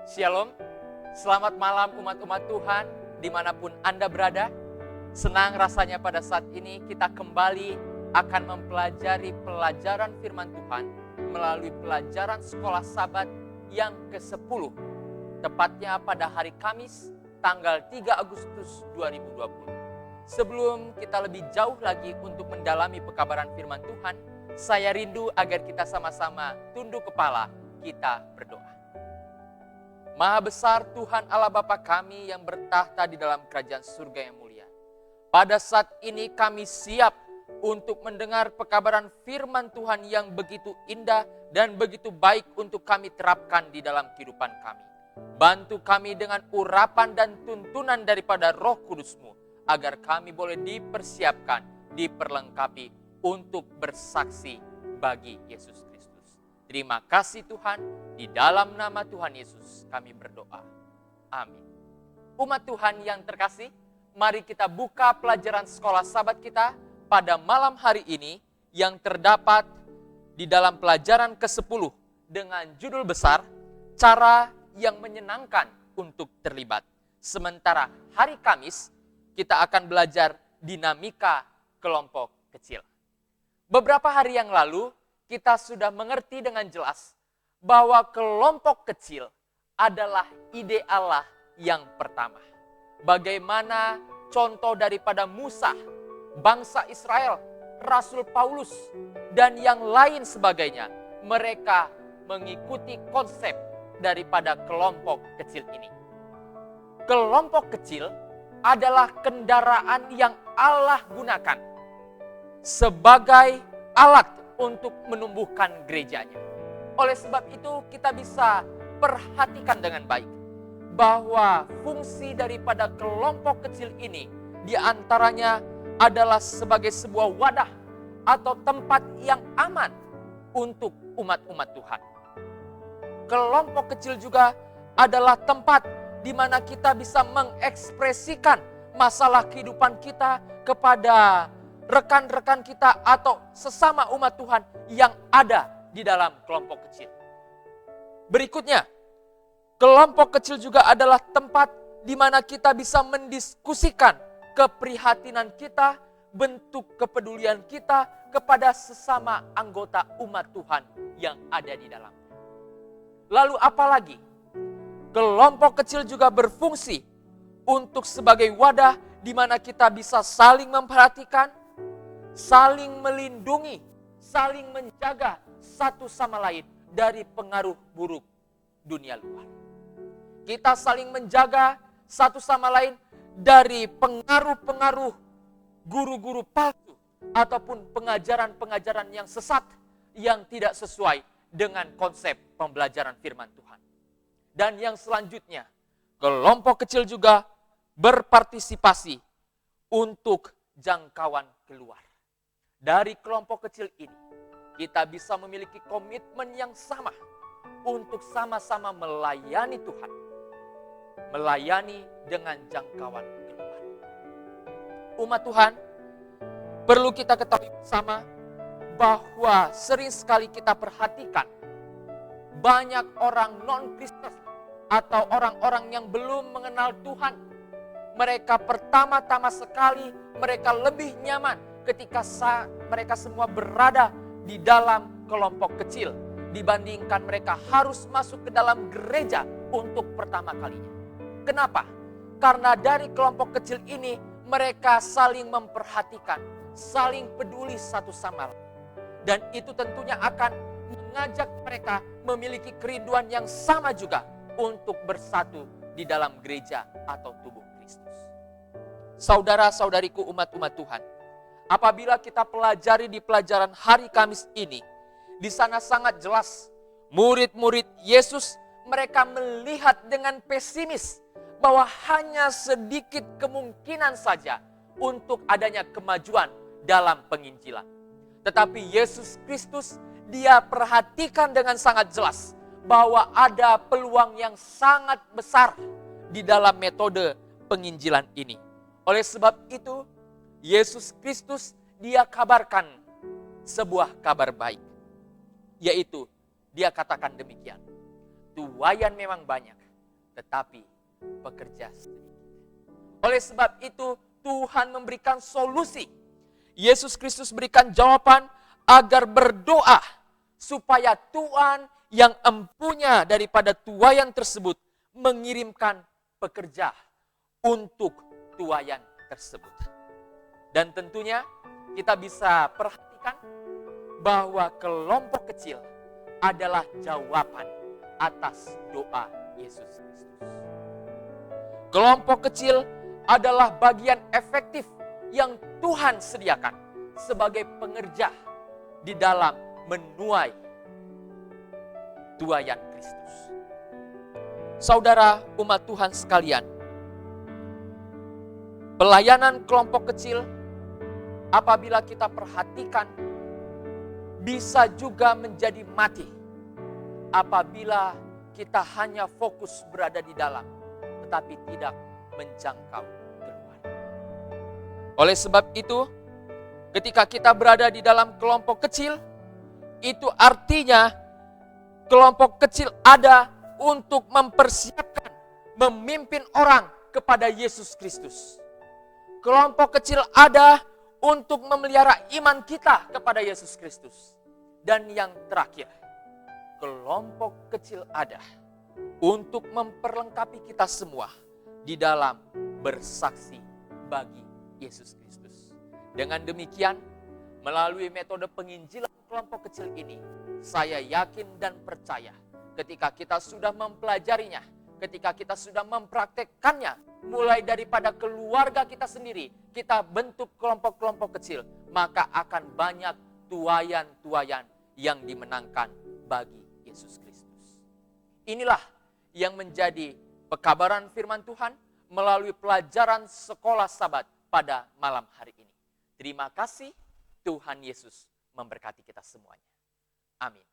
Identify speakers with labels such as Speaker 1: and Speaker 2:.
Speaker 1: Shalom, selamat malam umat-umat Tuhan dimanapun Anda berada. Senang rasanya pada saat ini kita kembali akan mempelajari pelajaran firman Tuhan melalui pelajaran sekolah Sabat yang ke-10. Tepatnya pada hari Kamis tanggal 3 Agustus 2020. Sebelum kita lebih jauh lagi untuk mendalami pekabaran firman Tuhan, saya rindu agar kita sama-sama tunduk kepala, kita berdoa. Maha besar Tuhan Allah Bapa kami yang bertahta di dalam kerajaan surga yang mulia. Pada saat ini kami siap untuk mendengar pekabaran firman Tuhan yang begitu indah dan begitu baik untuk kami terapkan di dalam kehidupan kami. Bantu kami dengan urapan dan tuntunan daripada Roh Kudus-Mu, agar kami boleh dipersiapkan, diperlengkapi untuk bersaksi bagi Yesus Kristus. Terima kasih Tuhan, di dalam nama Tuhan Yesus kami berdoa. Amin. Umat Tuhan yang terkasih, mari kita buka pelajaran sekolah Sabat kita pada malam hari ini yang terdapat di dalam pelajaran ke-10 dengan judul besar, Cara yang Menyenangkan untuk Terlibat. Sementara hari Kamis, kita akan belajar dinamika kelompok kecil. Beberapa hari yang lalu, kita sudah mengerti dengan jelas bahwa kelompok kecil adalah ide Allah yang pertama. Bagaimana contoh daripada Musa, bangsa Israel, Rasul Paulus, dan yang lain sebagainya. Mereka mengikuti konsep daripada kelompok kecil ini. Kelompok kecil adalah kendaraan yang Allah gunakan sebagai alat untuk menumbuhkan gerejanya. Oleh sebab itu kita bisa perhatikan dengan baik bahwa fungsi daripada kelompok kecil ini diantaranya adalah sebagai sebuah wadah atau tempat yang aman untuk umat-umat Tuhan. Kelompok kecil juga adalah tempat di mana kita bisa mengekspresikan masalah kehidupan kita kepada rekan-rekan kita atau sesama umat Tuhan yang ada di dalam kelompok kecil. Berikutnya, kelompok kecil juga adalah tempat di mana kita bisa mendiskusikan keprihatinan kita, bentuk kepedulian kita kepada sesama anggota umat Tuhan yang ada di dalamnya. Lalu apalagi? Kelompok kecil juga berfungsi untuk sebagai wadah di mana kita bisa saling memperhatikan, saling melindungi, saling menjaga satu sama lain dari pengaruh buruk dunia luar. Kita saling menjaga satu sama lain dari pengaruh-pengaruh guru-guru palsu ataupun pengajaran-pengajaran yang sesat yang tidak sesuai dengan konsep pembelajaran firman Tuhan. Dan yang selanjutnya, kelompok kecil juga berpartisipasi untuk jangkauan keluar. Dari kelompok kecil ini, kita bisa memiliki komitmen yang sama untuk sama-sama melayani Tuhan. Melayani dengan jangkauan keluar. Umat Tuhan, perlu kita ketahui bersama bahwa sering sekali kita perhatikan banyak orang non-Kristen atau orang-orang yang belum mengenal Tuhan. Mereka pertama-tama sekali, mereka lebih nyaman ketika mereka semua berada di dalam kelompok kecil dibandingkan mereka harus masuk ke dalam gereja untuk pertama kalinya. Kenapa? Karena dari kelompok kecil ini mereka saling memperhatikan, saling peduli satu sama lain. Dan itu tentunya akan mengajak mereka memiliki kerinduan yang sama juga untuk bersatu di dalam gereja atau tubuh Kristus. Saudara-saudariku umat-umat Tuhan, apabila kita pelajari di pelajaran hari Kamis ini, di sana sangat jelas murid-murid Yesus mereka melihat dengan pesimis bahwa hanya sedikit kemungkinan saja untuk adanya kemajuan dalam penginjilan. Tetapi Yesus Kristus, Dia perhatikan dengan sangat jelas bahwa ada peluang yang sangat besar di dalam metode penginjilan ini. Oleh sebab itu, Yesus Kristus Dia kabarkan sebuah kabar baik. Yaitu Dia katakan demikian. Tuaian memang banyak, tetapi pekerja sedikit. Oleh sebab itu, Tuhan memberikan solusi. Yesus Kristus berikan jawaban agar berdoa supaya Tuhan yang empunya daripada tuaian tersebut mengirimkan pekerja untuk tuaian tersebut. Dan tentunya kita bisa perhatikan bahwa kelompok kecil adalah jawaban atas doa Yesus Kristus. Kelompok kecil adalah bagian efektif yang Tuhan sediakan sebagai pengerja di dalam menuai tuaian Kristus. Saudara umat Tuhan sekalian, pelayanan kelompok kecil apabila kita perhatikan bisa juga menjadi mati apabila kita hanya fokus berada di dalam tetapi tidak menjangkau keluar. Oleh sebab itu, ketika kita berada di dalam kelompok kecil, itu artinya kelompok kecil ada untuk mempersiapkan, memimpin orang kepada Yesus Kristus. Kelompok kecil ada untuk memelihara iman kita kepada Yesus Kristus. Dan yang terakhir, kelompok kecil ada untuk memperlengkapi kita semua di dalam bersaksi bagi Yesus Kristus. Dengan demikian, melalui metode penginjilan kelompok kecil ini, saya yakin dan percaya ketika kita sudah mempelajarinya, ketika kita sudah mempraktekkannya, mulai daripada keluarga kita sendiri, kita bentuk kelompok-kelompok kecil, maka akan banyak tuaian-tuaian yang dimenangkan bagi Yesus Kristus. Inilah yang menjadi pekabaran firman Tuhan melalui pelajaran sekolah Sabat pada malam hari ini. Terima kasih, Tuhan Yesus memberkati kita semuanya. Amin.